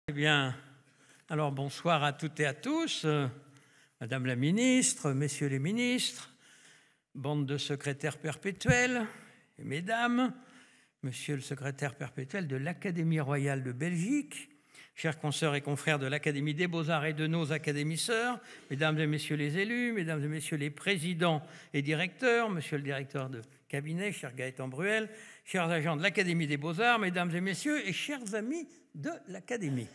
Eh bien, alors bonsoir à toutes et à tous, Madame la Ministre, Messieurs les Ministres, bande de secrétaires perpétuels, et Mesdames, Monsieur le secrétaire perpétuel de l'Académie royale de Belgique, chers consoeurs et confrères de l'Académie des Beaux-Arts et de nos académies sœurs, Mesdames et Messieurs les élus, Mesdames et Messieurs les présidents et directeurs, Monsieur le directeur de cabinet, cher Gaëtan Bruel, chers agents de l'Académie des Beaux-Arts, Mesdames et Messieurs et chers amis de l'Académie.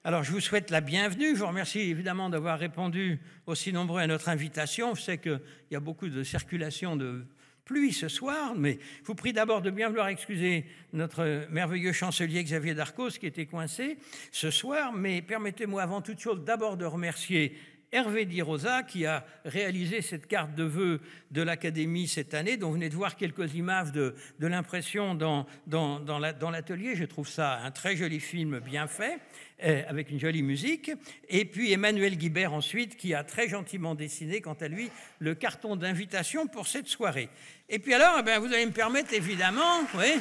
Alors, je vous souhaite la bienvenue. Je vous remercie évidemment d'avoir répondu aussi nombreux à notre invitation. Je sais qu'il y a beaucoup de circulation de pluie ce soir, mais je vous prie d'abord de bien vouloir excuser notre merveilleux chancelier Xavier Darcos qui était coincé ce soir. Mais permettez-moi avant toute chose d'abord de remercier Hervé Di Rosa qui a réalisé cette carte de vœux de l'Académie cette année, dont vous venez de voir quelques images de l'impression dans l'atelier. Je trouve ça un très joli film bien fait, avec une jolie musique. Et puis Emmanuel Guibert ensuite, qui a très gentiment dessiné, quant à lui, le carton d'invitation pour cette soirée. Et puis alors, eh bien, vous allez me permettre évidemment... Oui,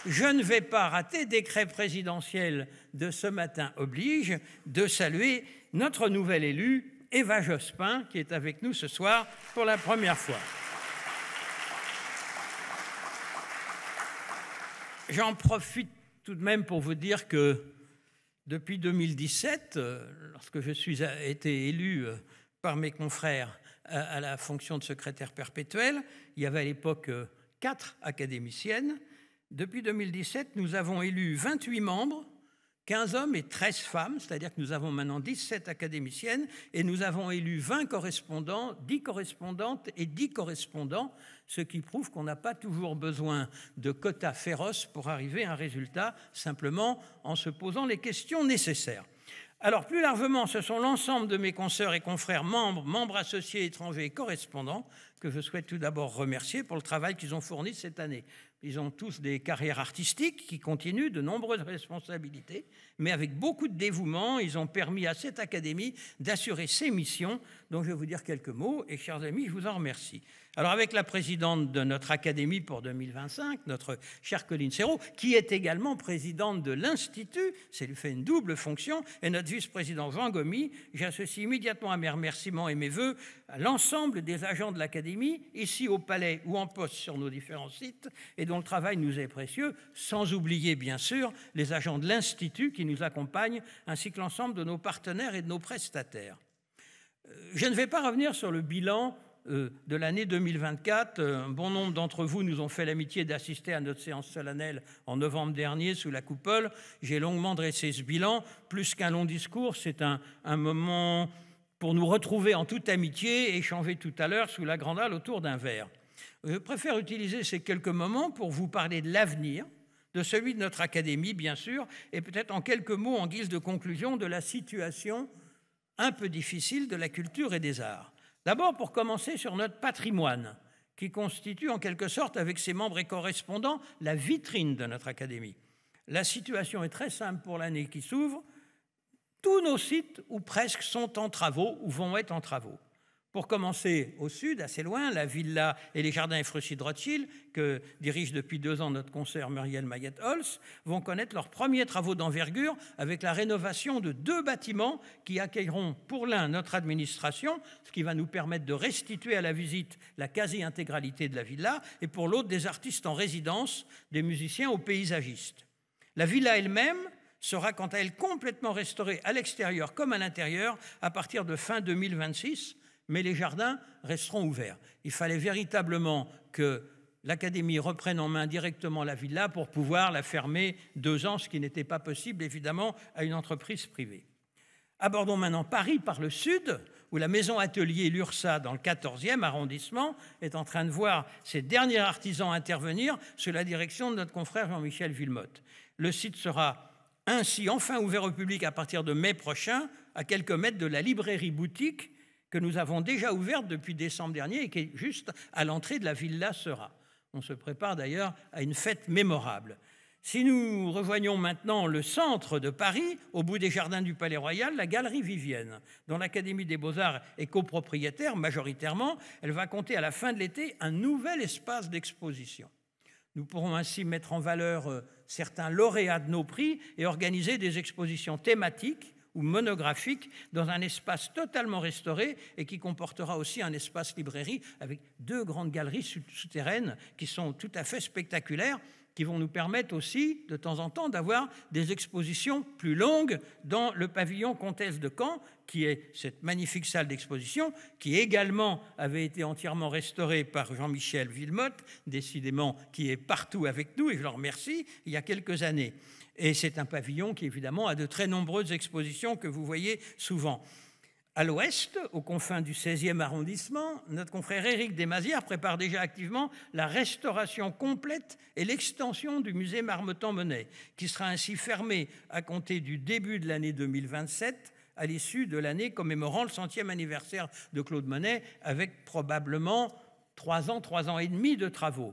je ne vais pas rater, décret présidentiel de ce matin oblige, de saluer notre nouvelle élue, Eva Jospin, qui est avec nous ce soir pour la première fois. J'en profite tout de même pour vous dire que depuis 2017, lorsque je suis été élu par mes confrères à la fonction de secrétaire perpétuel, il y avait à l'époque 4 académiciennes. Depuis 2017, nous avons élu 28 membres, 15 hommes et 13 femmes, c'est-à-dire que nous avons maintenant 17 académiciennes, et nous avons élu 20 correspondants, 10 correspondantes et 10 correspondants, ce qui prouve qu'on n'a pas toujours besoin de quotas féroces pour arriver à un résultat, simplement en se posant les questions nécessaires. Alors, plus largement, ce sont l'ensemble de mes consoeurs et confrères membres associés étrangers et correspondants que je souhaite tout d'abord remercier pour le travail qu'ils ont fourni cette année. Ils ont tous des carrières artistiques qui continuent, de nombreuses responsabilités, mais avec beaucoup de dévouement, ils ont permis à cette académie d'assurer ses missions, dont je vais vous dire quelques mots, et chers amis, je vous en remercie. Alors avec la présidente de notre académie pour 2025, notre chère Colline Serrault, qui est également présidente de l'Institut, ça lui fait une double fonction, et notre vice-président Jean Gomy, j'associe immédiatement à mes remerciements et mes vœux à l'ensemble des agents de l'Académie, ici au Palais ou en poste sur nos différents sites, et dont le travail nous est précieux, sans oublier bien sûr les agents de l'Institut qui nous accompagnent, ainsi que l'ensemble de nos partenaires et de nos prestataires. Je ne vais pas revenir sur le bilan de l'année 2024. Un bon nombre d'entre vous nous ont fait l'amitié d'assister à notre séance solennelle en novembre dernier sous la coupole. J'ai longuement dressé ce bilan. Plus qu'un long discours, c'est un moment pour nous retrouver en toute amitié et échanger tout à l'heure sous la grande halle autour d'un verre. Je préfère utiliser ces quelques moments pour vous parler de l'avenir, de celui de notre académie, bien sûr, et peut-être en quelques mots, en guise de conclusion, de la situation un peu difficile de la culture et des arts. D'abord, pour commencer, sur notre patrimoine, qui constitue en quelque sorte, avec ses membres et correspondants, la vitrine de notre académie. La situation est très simple pour l'année qui s'ouvre. Tous nos sites, ou presque, sont en travaux ou vont être en travaux. Pour commencer, au sud, assez loin, la villa et les jardins Efrussi de Rothschild, que dirige depuis 2 ans notre consoeur Muriel Mayette-Holz, vont connaître leurs premiers travaux d'envergure avec la rénovation de 2 bâtiments qui accueilleront pour l'un notre administration, ce qui va nous permettre de restituer à la visite la quasi-intégralité de la villa, et pour l'autre des artistes en résidence, des musiciens ou paysagistes. La villa elle-même sera quant à elle complètement restaurée à l'extérieur comme à l'intérieur à partir de fin 2026, mais les jardins resteront ouverts. Il fallait véritablement que l'Académie reprenne en main directement la villa pour pouvoir la fermer 2 ans, ce qui n'était pas possible, évidemment, à une entreprise privée. Abordons maintenant Paris par le sud, où la maison atelier Lursa, dans le 14e arrondissement, est en train de voir ses derniers artisans intervenir sous la direction de notre confrère Jean-Michel Villemotte. Le site sera ainsi enfin ouvert au public à partir de mai prochain, à quelques mètres de la librairie boutique que nous avons déjà ouverte depuis décembre dernier et qui est juste à l'entrée de la Villa Seurat. On se prépare d'ailleurs à une fête mémorable. Si nous rejoignons maintenant le centre de Paris, au bout des jardins du Palais Royal, la Galerie Vivienne, dont l'Académie des Beaux-Arts est copropriétaire majoritairement, elle va compter à la fin de l'été un nouvel espace d'exposition. Nous pourrons ainsi mettre en valeur certains lauréats de nos prix et organiser des expositions thématiques ou monographiques dans un espace totalement restauré et qui comportera aussi un espace librairie avec 2 grandes galeries souterraines qui sont tout à fait spectaculaires, qui vont nous permettre aussi, de temps en temps, d'avoir des expositions plus longues dans le pavillon Comtesse de Caen, qui est cette magnifique salle d'exposition, qui également avait été entièrement restaurée par Jean-Michel Villemotte, décidément qui est partout avec nous, et je le remercie, il y a quelques années. Et c'est un pavillon qui, évidemment, a de très nombreuses expositions que vous voyez souvent. À l'ouest, aux confins du 16e arrondissement, notre confrère Éric Desmazières prépare déjà activement la restauration complète et l'extension du musée Marmottan-Monet, qui sera ainsi fermé à compter du début de l'année 2027, à l'issue de l'année commémorant le 100e anniversaire de Claude Monet, avec probablement 3 ans et demi de travaux.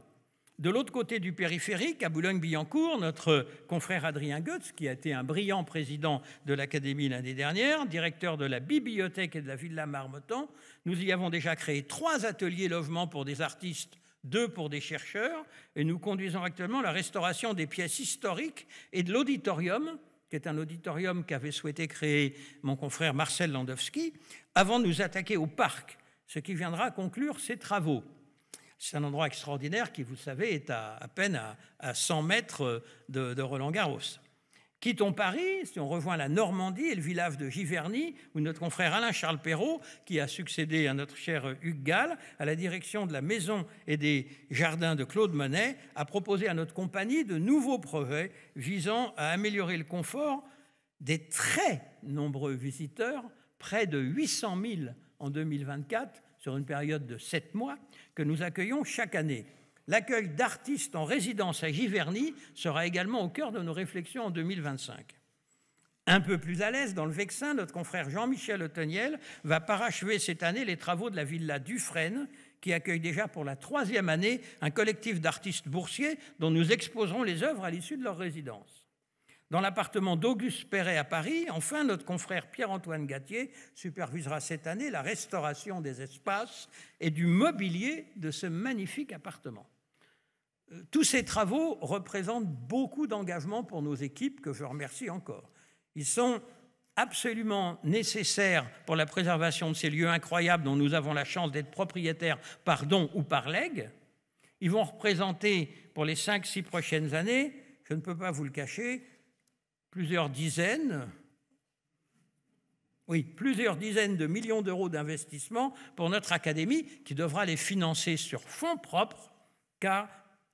De l'autre côté du périphérique, à Boulogne-Billancourt, notre confrère Adrien Goetz, qui a été un brillant président de l'Académie l'année dernière, directeur de la bibliothèque et de la Villa Marmottan, nous y avons déjà créé 3 ateliers logements pour des artistes, 2 pour des chercheurs, et nous conduisons actuellement la restauration des pièces historiques et de l'auditorium, qui est un auditorium qu'avait souhaité créer mon confrère Marcel Landowski, avant de nous attaquer au parc, ce qui viendra conclure ces travaux. C'est un endroit extraordinaire qui, vous le savez, est à peine à 100 mètres de Roland-Garros. Quittons Paris, si on rejoint la Normandie et le village de Giverny, où notre confrère Alain-Charles Perrault, qui a succédé à notre cher Hugues Gall, à la direction de la maison et des jardins de Claude Monet, a proposé à notre compagnie de nouveaux projets visant à améliorer le confort des très nombreux visiteurs, près de 800 000 en 2024, sur une période de 7 mois, que nous accueillons chaque année. L'accueil d'artistes en résidence à Giverny sera également au cœur de nos réflexions en 2025. Un peu plus à l'aise, dans le Vexin, notre confrère Jean-Michel Otoniel va parachever cette année les travaux de la Villa Dufresne, qui accueille déjà pour la 3e année un collectif d'artistes boursiers dont nous exposerons les œuvres à l'issue de leur résidence. Dans l'appartement d'Auguste Perret à Paris, enfin, notre confrère Pierre-Antoine Gatier supervisera cette année la restauration des espaces et du mobilier de ce magnifique appartement. Tous ces travaux représentent beaucoup d'engagement pour nos équipes, que je remercie encore. Ils sont absolument nécessaires pour la préservation de ces lieux incroyables dont nous avons la chance d'être propriétaires par don ou par legs. Ils vont représenter, pour les 5-6 prochaines années, je ne peux pas vous le cacher, plusieurs dizaines de millions d'euros d'investissement pour notre académie, qui devra les financer sur fonds propres, car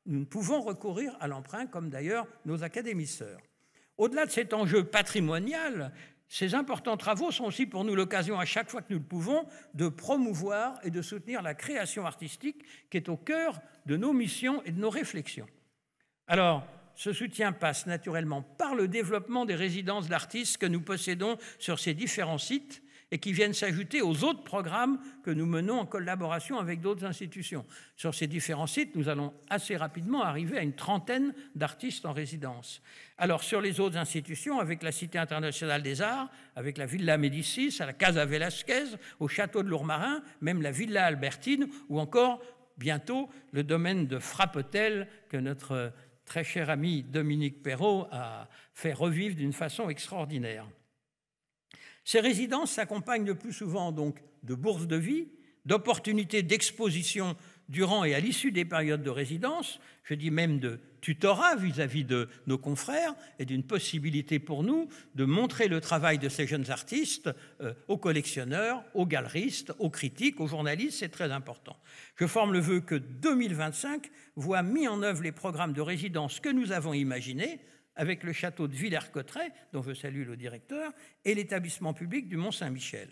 nous ne pouvons recourir à l'emprunt, comme d'ailleurs nos académies sœurs. Au-delà de cet enjeu patrimonial, ces importants travaux sont aussi pour nous l'occasion, à chaque fois que nous le pouvons, de promouvoir et de soutenir la création artistique qui est au cœur de nos missions et de nos réflexions. Alors, ce soutien passe naturellement par le développement des résidences d'artistes que nous possédons sur ces différents sites et qui viennent s'ajouter aux autres programmes que nous menons en collaboration avec d'autres institutions. Sur ces différents sites, nous allons assez rapidement arriver à une 30aine d'artistes en résidence. Alors, sur les autres institutions, avec la Cité internationale des arts, avec la Villa Médicis, à la Casa Velasquez, au Château de Lourmarin, même la Villa Albertine, ou encore, bientôt, le domaine de Frappetel que notre très cher ami Dominique Perrault a fait revivre d'une façon extraordinaire. Ces résidences s'accompagnent le plus souvent donc de bourses de vie, d'opportunités d'exposition durant et à l'issue des périodes de résidence, je dis même de tutorat vis-à-vis de nos confrères et d'une possibilité pour nous de montrer le travail de ces jeunes artistes aux collectionneurs, aux galeristes, aux critiques, aux journalistes, c'est très important. Je forme le vœu que 2025 voit mis en œuvre les programmes de résidence que nous avons imaginés avec le château de Villers-Cotterêts, dont je salue le directeur, et l'établissement public du Mont-Saint-Michel.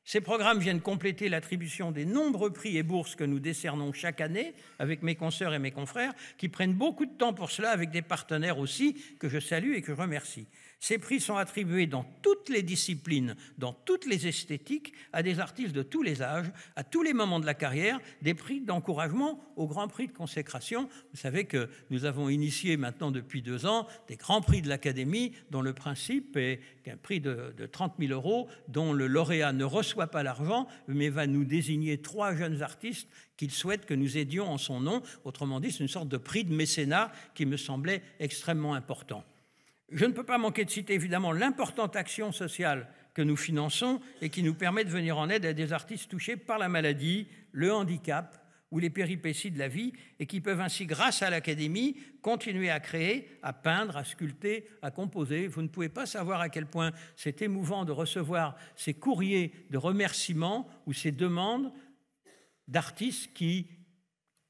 Ces programmes viennent compléter l'attribution des nombreux prix et bourses que nous décernons chaque année avec mes consoeurs et mes confrères qui prennent beaucoup de temps pour cela avec des partenaires aussi que je salue et que je remercie. Ces prix sont attribués dans toutes les disciplines, dans toutes les esthétiques, à des artistes de tous les âges, à tous les moments de la carrière, des prix d'encouragement au Grand Prix de consécration. Vous savez que nous avons initié maintenant depuis 2 ans des Grands Prix de l'Académie dont le principe est un prix de 30 000 €, dont le lauréat ne reçoit pas l'argent, mais va nous désigner 3 jeunes artistes qu'il souhaite que nous aidions en son nom. Autrement dit, c'est une sorte de prix de mécénat qui me semblait extrêmement important. Je ne peux pas manquer de citer évidemment l'importante action sociale que nous finançons et qui nous permet de venir en aide à des artistes touchés par la maladie, le handicap ou les péripéties de la vie et qui peuvent ainsi, grâce à l'Académie, continuer à créer, à peindre, à sculpter, à composer. Vous ne pouvez pas savoir à quel point c'est émouvant de recevoir ces courriers de remerciements ou ces demandes d'artistes qui,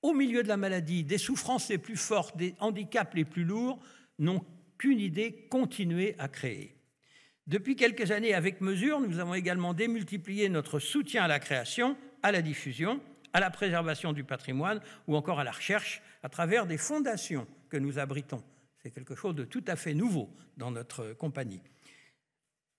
au milieu de la maladie, des souffrances les plus fortes, des handicaps les plus lourds, n'ont qu'une idée, continuer à créer. Depuis quelques années, avec mesure, nous avons également démultiplié notre soutien à la création, à la diffusion, à la préservation du patrimoine ou encore à la recherche à travers des fondations que nous abritons. C'est quelque chose de tout à fait nouveau dans notre compagnie.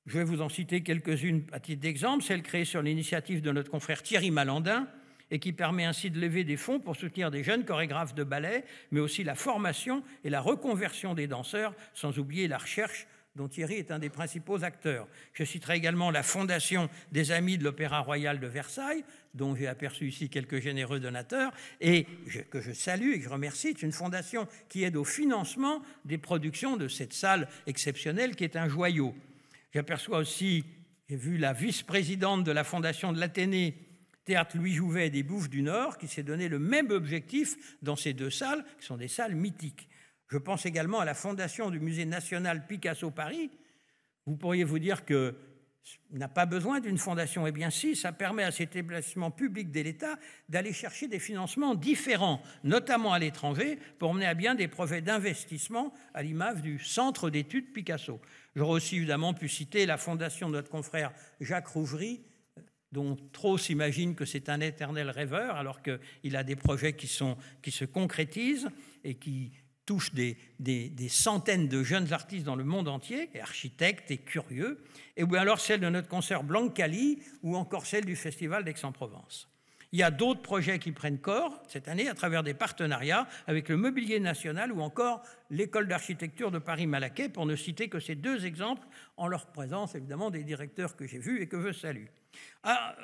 Je vais vous en citer quelques-unes à titre d'exemple, celle créée sur l'initiative de notre confrère Thierry Malandin, et qui permet ainsi de lever des fonds pour soutenir des jeunes chorégraphes de ballet, mais aussi la formation et la reconversion des danseurs, sans oublier la recherche dont Thierry est un des principaux acteurs. Je citerai également la Fondation des Amis de l'Opéra Royal de Versailles, dont j'ai aperçu ici quelques généreux donateurs, et que je salue et que je remercie. C'est une fondation qui aide au financement des productions de cette salle exceptionnelle qui est un joyau. J'aperçois aussi, j'ai vu la vice-présidente de la Fondation de l'Athénée, Théâtre Louis Jouvet des Bouffes du Nord, qui s'est donné le même objectif dans ces 2 salles, qui sont des salles mythiques. Je pense également à la fondation du Musée national Picasso Paris. Vous pourriez vous dire que n'a pas besoin d'une fondation. Eh bien si, ça permet à cet établissement public de l'État d'aller chercher des financements différents, notamment à l'étranger, pour mener à bien des projets d'investissement à l'image du Centre d'études Picasso. J'aurais aussi évidemment pu citer la fondation de notre confrère Jacques Rouverie, dont trop s'imaginent que c'est un éternel rêveur, alors qu'il a des projets qui se concrétisent et qui touchent des centaines de jeunes artistes dans le monde entier, et architectes et curieux, et ou alors celle de notre concert Blancali, ou encore celle du Festival d'Aix-en-Provence. Il y a d'autres projets qui prennent corps cette année à travers des partenariats avec le Mobilier National ou encore l'École d'architecture de Paris-Malaquais, pour ne citer que ces 2 exemples, en leur présence évidemment des directeurs que j'ai vus et que je salue.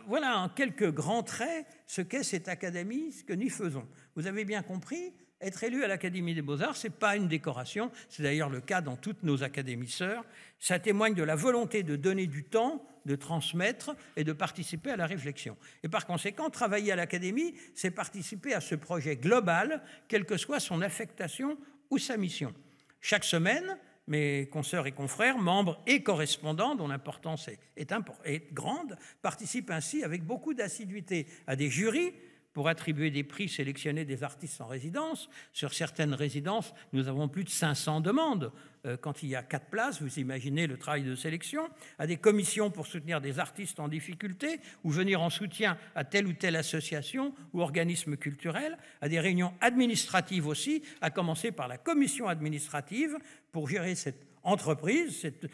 Voilà en quelques grands traits ce qu'est cette académie, ce que nous faisons. Vous avez bien compris, être élu à l'Académie des Beaux-Arts, ce n'est pas une décoration, c'est d'ailleurs le cas dans toutes nos académies sœurs. Ça témoigne de la volonté de donner du temps, de transmettre et de participer à la réflexion. Et par conséquent, travailler à l'Académie, c'est participer à ce projet global, quelle que soit son affectation ou sa mission. Chaque semaine, mes consoeurs et confrères, membres et correspondants, dont l'importance est grande, participent ainsi avec beaucoup d'assiduité à des jurys pour attribuer des prix, sélectionner des artistes en résidence. Sur certaines résidences, nous avons plus de 500 demandes. Quand il y a 4 places, vous imaginez le travail de sélection, à des commissions pour soutenir des artistes en difficulté ou venir en soutien à telle ou telle association ou organisme culturel, à des réunions administratives aussi, à commencer par la commission administrative pour gérer cette entreprise, cette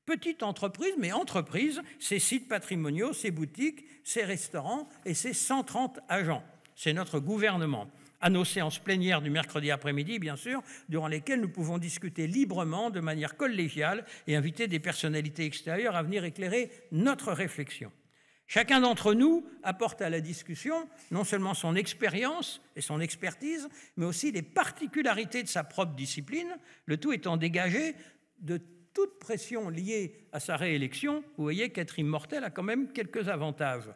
petite entreprise, mais entreprise, ses sites patrimoniaux, ses boutiques, ses restaurants et ses 130 agents. C'est notre gouvernement. À nos séances plénières du mercredi après-midi, bien sûr, durant lesquelles nous pouvons discuter librement, de manière collégiale, et inviter des personnalités extérieures à venir éclairer notre réflexion. Chacun d'entre nous apporte à la discussion non seulement son expérience et son expertise, mais aussi les particularités de sa propre discipline, le tout étant dégagé de toute pression liée à sa réélection. Vous voyez qu'être immortel a quand même quelques avantages.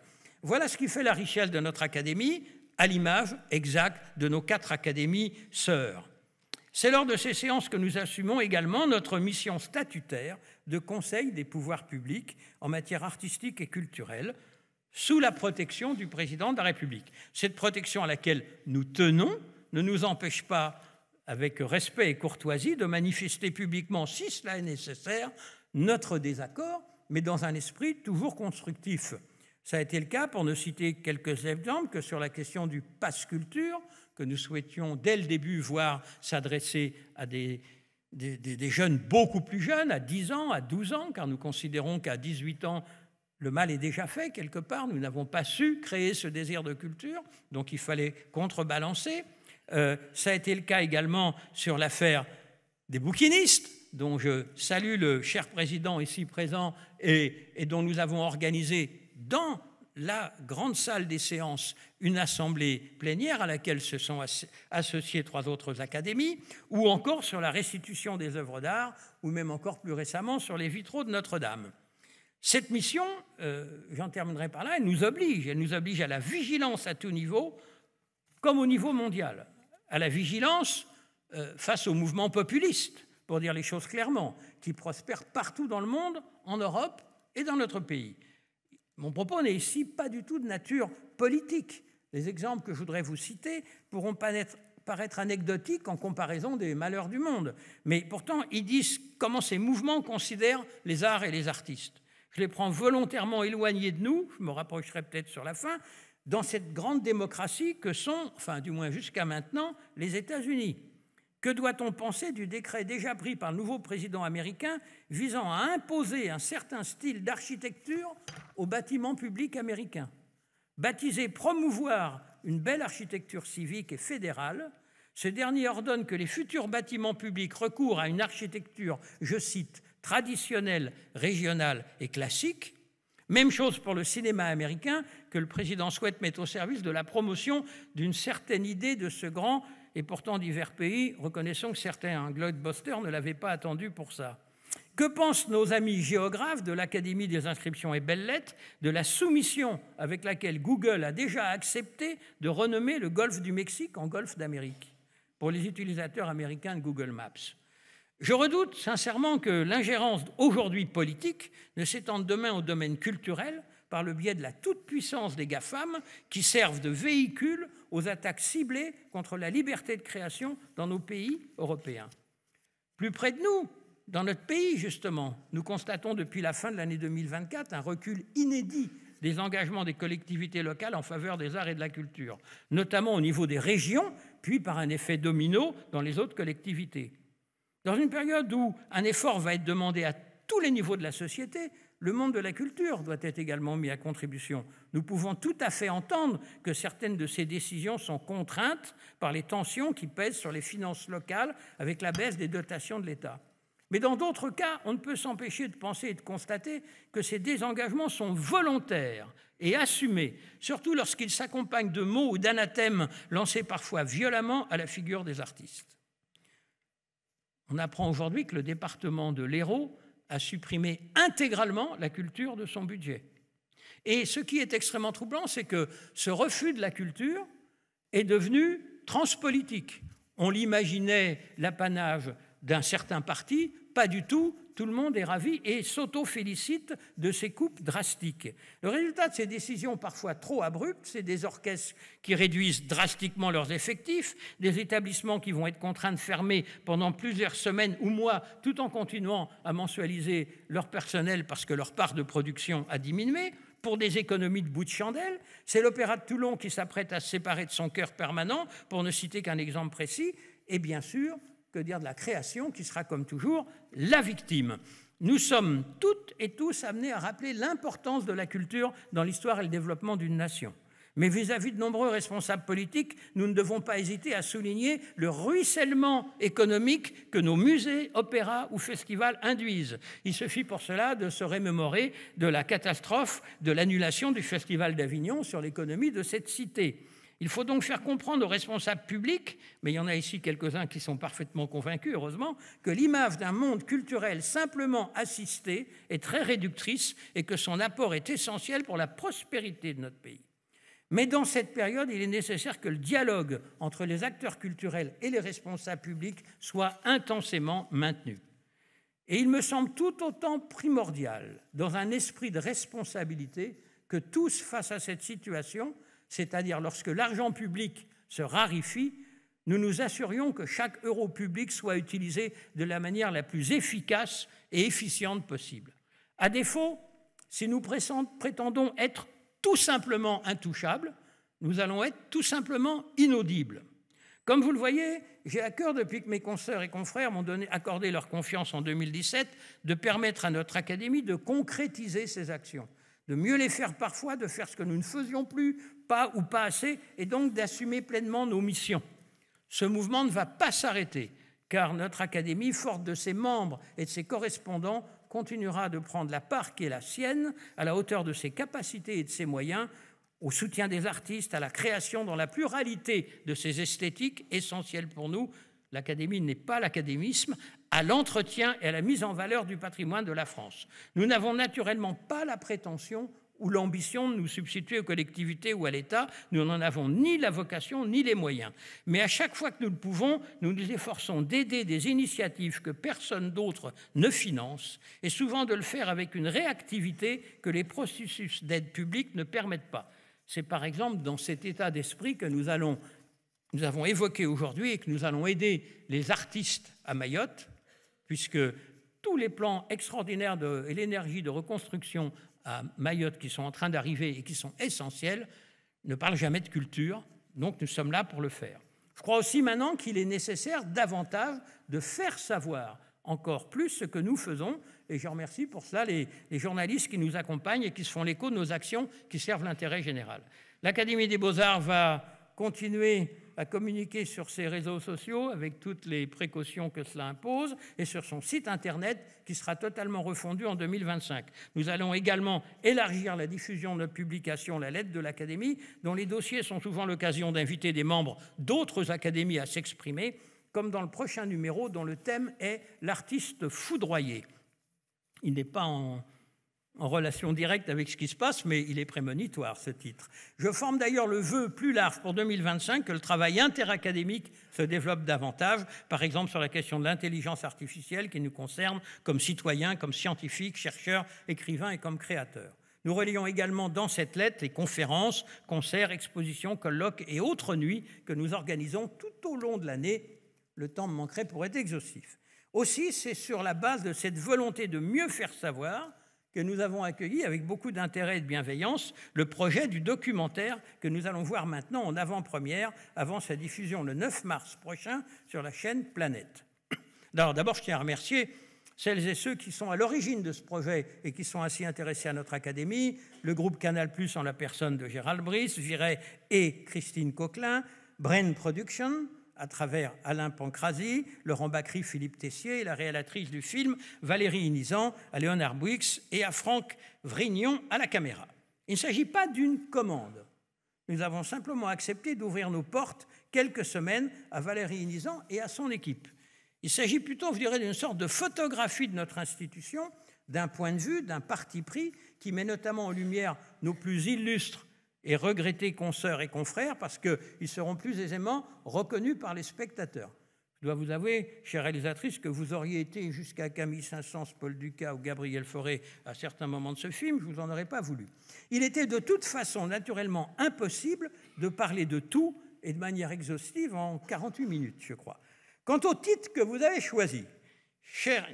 Voilà ce qui fait la richesse de notre académie, à l'image exacte de nos 4 académies sœurs. C'est lors de ces séances que nous assumons également notre mission statutaire de conseil des pouvoirs publics en matière artistique et culturelle, sous la protection du président de la République. Cette protection à laquelle nous tenons ne nous empêche pas, avec respect et courtoisie, de manifester publiquement, si cela est nécessaire, notre désaccord, mais dans un esprit toujours constructif. Ça a été le cas, pour ne citer quelques exemples, que sur la question du pass culture, que nous souhaitions dès le début voir s'adresser à des des jeunes beaucoup plus jeunes, à 10 ans, à 12 ans, car nous considérons qu'à 18 ans, le mal est déjà fait quelque part. Nous n'avons pas su créer ce désir de culture, donc il fallait contrebalancer. Ça a été le cas également sur l'affaire des bouquinistes, dont je salue le cher président ici présent et dont nous avons organisé dans la grande salle des séances une assemblée plénière à laquelle se sont associées 3 autres académies, ou encore sur la restitution des œuvres d'art, ou même encore plus récemment sur les vitraux de Notre-Dame. Cette mission, j'en terminerai par là, elle nous oblige à la vigilance à tout niveau, comme au niveau mondial, à la vigilance face aux mouvements populistes, pour dire les choses clairement, qui prospèrent partout dans le monde, en Europe et dans notre pays. Mon propos n'est ici pas du tout de nature politique. Les exemples que je voudrais vous citer pourront paraître anecdotiques en comparaison des malheurs du monde, mais pourtant ils disent comment ces mouvements considèrent les arts et les artistes. Je les prends volontairement éloignés de nous, je me rapprocherai peut-être sur la fin, dans cette grande démocratie que sont, enfin du moins jusqu'à maintenant, les États-Unis. Que doit-on penser du décret déjà pris par le nouveau président américain visant à imposer un certain style d'architecture aux bâtiments publics américains? Baptisé « Promouvoir une belle architecture civique et fédérale », ce dernier ordonne que les futurs bâtiments publics recourent à une architecture, je cite, « traditionnelle, régionale et classique ». Même chose pour le cinéma américain que le président souhaite mettre au service de la promotion d'une certaine idée de ce grand et pourtant divers pays. Reconnaissons que certains blockbusters ne l'avaient pas attendu pour ça. Que pensent nos amis géographes de l'Académie des inscriptions et belles-lettres de la soumission avec laquelle Google a déjà accepté de renommer le golfe du Mexique en golfe d'Amérique pour les utilisateurs américains de Google Maps? Je redoute sincèrement que l'ingérence aujourd'hui politique ne s'étende demain au domaine culturel par le biais de la toute-puissance des GAFAM qui servent de véhicule aux attaques ciblées contre la liberté de création dans nos pays européens. Plus près de nous, dans notre pays justement, nous constatons depuis la fin de l'année 2024 un recul inédit des engagements des collectivités locales en faveur des arts et de la culture, notamment au niveau des régions, puis par un effet domino dans les autres collectivités. Dans une période où un effort va être demandé à tous les niveaux de la société, le monde de la culture doit être également mis à contribution. Nous pouvons tout à fait entendre que certaines de ces décisions sont contraintes par les tensions qui pèsent sur les finances locales avec la baisse des dotations de l'État. Mais dans d'autres cas, on ne peut s'empêcher de penser et de constater que ces désengagements sont volontaires et assumés, surtout lorsqu'ils s'accompagnent de mots ou d'anathèmes lancés parfois violemment à la figure des artistes. On apprend aujourd'hui que le département de l'Hérault a supprimé intégralement la culture de son budget. Et ce qui est extrêmement troublant, c'est que ce refus de la culture est devenu transpolitique. On l'imaginait l'apanage d'un certain parti, pas du tout. Tout le monde est ravi et s'auto-félicite de ces coupes drastiques. Le résultat de ces décisions parfois trop abruptes, c'est des orchestres qui réduisent drastiquement leurs effectifs, des établissements qui vont être contraints de fermer pendant plusieurs semaines ou mois, tout en continuant à mensualiser leur personnel parce que leur part de production a diminué, pour des économies de bout de chandelle. C'est l'Opéra de Toulon qui s'apprête à se séparer de son chœur permanent, pour ne citer qu'un exemple précis, et bien sûr, que dire de la création qui sera comme toujours la victime. Nous sommes toutes et tous amenés à rappeler l'importance de la culture dans l'histoire et le développement d'une nation. Mais vis-à-vis de nombreux responsables politiques, nous ne devons pas hésiter à souligner le ruissellement économique que nos musées, opéras ou festivals induisent. Il suffit pour cela de se remémorer de la catastrophe de l'annulation du Festival d'Avignon sur l'économie de cette cité. Il faut donc faire comprendre aux responsables publics, mais il y en a ici quelques-uns qui sont parfaitement convaincus, heureusement, que l'image d'un monde culturel simplement assisté est très réductrice et que son apport est essentiel pour la prospérité de notre pays. Mais dans cette période, il est nécessaire que le dialogue entre les acteurs culturels et les responsables publics soit intensément maintenu. Et il me semble tout autant primordial, dans un esprit de responsabilité, que tous, face à cette situation, c'est-à-dire lorsque l'argent public se raréfie, nous nous assurions que chaque euro public soit utilisé de la manière la plus efficace et efficiente possible. À défaut, si nous prétendons être tout simplement intouchables, nous allons être tout simplement inaudibles. Comme vous le voyez, j'ai à cœur, depuis que mes consoeurs et confrères m'ont accordé leur confiance en 2017, de permettre à notre Académie de concrétiser ces actions, de mieux les faire parfois, de faire ce que nous ne faisions plus, pas ou pas assez, et donc d'assumer pleinement nos missions. Ce mouvement ne va pas s'arrêter, car notre Académie, forte de ses membres et de ses correspondants, continuera de prendre la part qui est la sienne, à la hauteur de ses capacités et de ses moyens, au soutien des artistes, à la création dans la pluralité de ces esthétiques essentielles pour nous. L'Académie n'est pas l'académisme, à l'entretien et à la mise en valeur du patrimoine de la France. Nous n'avons naturellement pas la prétention ou l'ambition de nous substituer aux collectivités ou à l'État. Nous n'en avons ni la vocation ni les moyens. Mais à chaque fois que nous le pouvons, nous nous efforçons d'aider des initiatives que personne d'autre ne finance, et souvent de le faire avec une réactivité que les processus d'aide publique ne permettent pas. C'est par exemple dans cet état d'esprit que nous avons évoqué aujourd'hui et que nous allons aider les artistes à Mayotte, puisque tous les plans extraordinaires et l'énergie de reconstruction à Mayotte qui sont en train d'arriver et qui sont essentiels ne parlent jamais de culture, donc nous sommes là pour le faire. Je crois aussi maintenant qu'il est nécessaire davantage de faire savoir encore plus ce que nous faisons, et je remercie pour cela les journalistes qui nous accompagnent et qui se font l'écho de nos actions qui servent l'intérêt général. L'Académie des Beaux-Arts va continuer à communiquer sur ses réseaux sociaux avec toutes les précautions que cela impose et sur son site internet qui sera totalement refondu en 2025. Nous allons également élargir la diffusion de notre publication La Lettre de l'Académie, dont les dossiers sont souvent l'occasion d'inviter des membres d'autres académies à s'exprimer, comme dans le prochain numéro dont le thème est « L'artiste foudroyé ». Il n'est pas en relation directe avec ce qui se passe, mais il est prémonitoire, ce titre. Je forme d'ailleurs le vœu plus large pour 2025 que le travail interacadémique se développe davantage, par exemple sur la question de l'intelligence artificielle qui nous concerne comme citoyens, comme scientifiques, chercheurs, écrivains et comme créateurs. Nous relions également dans cette lettre les conférences, concerts, expositions, colloques et autres nuits que nous organisons tout au long de l'année. Le temps me manquerait pour être exhaustif. Aussi, c'est sur la base de cette volonté de mieux faire savoir que nous avons accueilli avec beaucoup d'intérêt et de bienveillance le projet du documentaire que nous allons voir maintenant en avant-première avant sa diffusion le 9 mars prochain sur la chaîne Planète. D'abord, je tiens à remercier celles et ceux qui sont à l'origine de ce projet et qui sont ainsi intéressés à notre Académie, le groupe Canal+, en la personne de Gérald Brice, Viret et Christine Coquelin, Brain Production, à travers Alain Pancrazi, Laurent Bacry, Philippe Tessier et la réalisatrice du film Valérie Inizan, à Léonard Bouix et à Franck Vrignon à la caméra. Il ne s'agit pas d'une commande. Nous avons simplement accepté d'ouvrir nos portes quelques semaines à Valérie Inizan et à son équipe. Il s'agit plutôt, je dirais, d'une sorte de photographie de notre institution, d'un point de vue, d'un parti pris qui met notamment en lumière nos plus illustres et regrettés consoeurs et confrères parce qu'ils seront plus aisément reconnus par les spectateurs. Je dois vous avouer, chère réalisatrice, que vous auriez été jusqu'à Camille Saint-Saëns, Paul Dukas ou Gabriel Fauré à certains moments de ce film, je ne vous en aurais pas voulu. Il était de toute façon naturellement impossible de parler de tout et de manière exhaustive en 48 minutes, je crois. Quant au titre que vous avez choisi, chère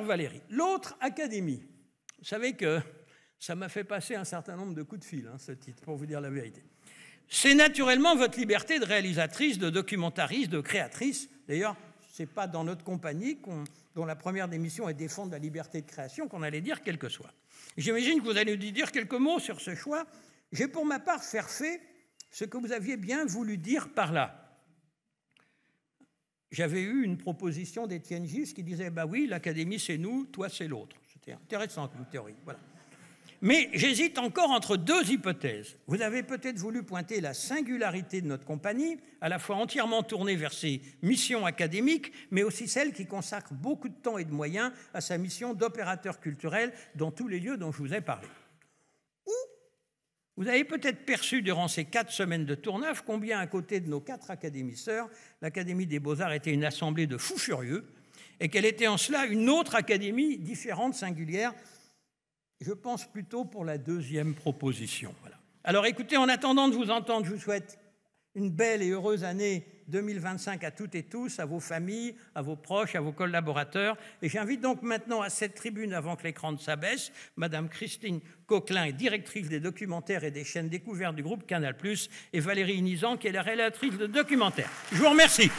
Valérie, l'autre Académie, vous savez que ça m'a fait passer un certain nombre de coups de fil, ce titre, pour vous dire la vérité. C'est naturellement votre liberté de réalisatrice, de documentariste, de créatrice. D'ailleurs, ce n'est pas dans notre compagnie, dont la première des missions est défendre la liberté de création, qu'on allait dire quel que soit. J'imagine que vous allez nous dire quelques mots sur ce choix. J'ai pour ma part fait ce que vous aviez bien voulu dire par là. J'avais eu une proposition d'Étienne Gis qui disait « bah oui, l'Académie c'est nous, toi c'est l'autre ». C'était intéressant comme théorie, voilà. Mais j'hésite encore entre deux hypothèses. Vous avez peut-être voulu pointer la singularité de notre compagnie, à la fois entièrement tournée vers ses missions académiques, mais aussi celle qui consacre beaucoup de temps et de moyens à sa mission d'opérateur culturel dans tous les lieux dont je vous ai parlé. Ou vous avez peut-être perçu durant ces 4 semaines de tournage combien, à côté de nos 4 académies sœurs, l'Académie des Beaux-Arts était une assemblée de fous furieux et qu'elle était en cela une autre académie différente, singulière. Je pense plutôt pour la deuxième proposition. Voilà. Alors écoutez, en attendant de vous entendre, je vous souhaite une belle et heureuse année 2025 à toutes et tous, à vos familles, à vos proches, à vos collaborateurs. Et j'invite donc maintenant à cette tribune, avant que l'écran ne s'abaisse, Madame Christine Coquelin est directrice des documentaires et des chaînes découvertes du groupe Canal+, et Valérie Nizan, qui est la réalisatrice de documentaires. Je vous remercie.